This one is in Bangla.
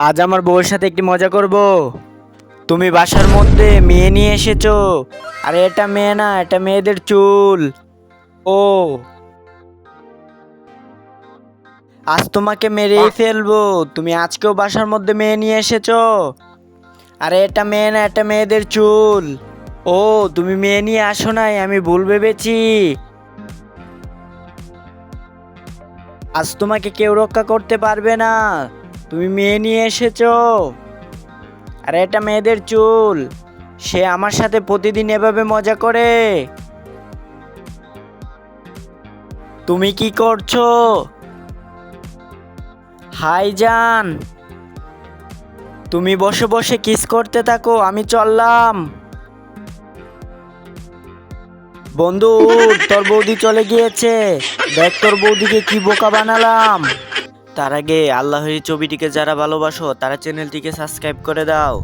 আজ আমার বউয়ের সাথে একটি মজা করব। তুমি বাসার মধ্যে মেয়ে নিয়ে এসেছো। আরে এটা মেয়ে না, এটা মেয়েদের চুল। ও, আজ তোমাকে মেরেই ফেলবো। তুমি আজকেও বাসার মধ্যে মেয়ে নিয়ে এসেছো। আরে এটা মেয়ে না, এটা মেয়েদের চুল। ও, তুমি মেয়ে নিয়ে আসো নাই, আমি ভুল ভেবেছি। আজ তোমাকে কেউ রক্ষা করতে পারবে না। তুমি মেয়ে নিয়ে এসেছো। আরে এটা মেয়েদের চুল। সে আমার সাথে প্রতিদিন এভাবে মজা করে। তুমি কি করছো? হাই জান, তুমি বসে বসে কিস করতে থাকো, আমি চললাম। বন্ধু উঠ, তোর বৌদি চলে গিয়েছে। দেখ তোর বৌদিকে কি বোকা বানালাম। তার আগে আল্লাহর এই ছবিটিকে যারা ভালোবাসো তারা চ্যানেলটিকে সাবস্ক্রাইব করে দাও।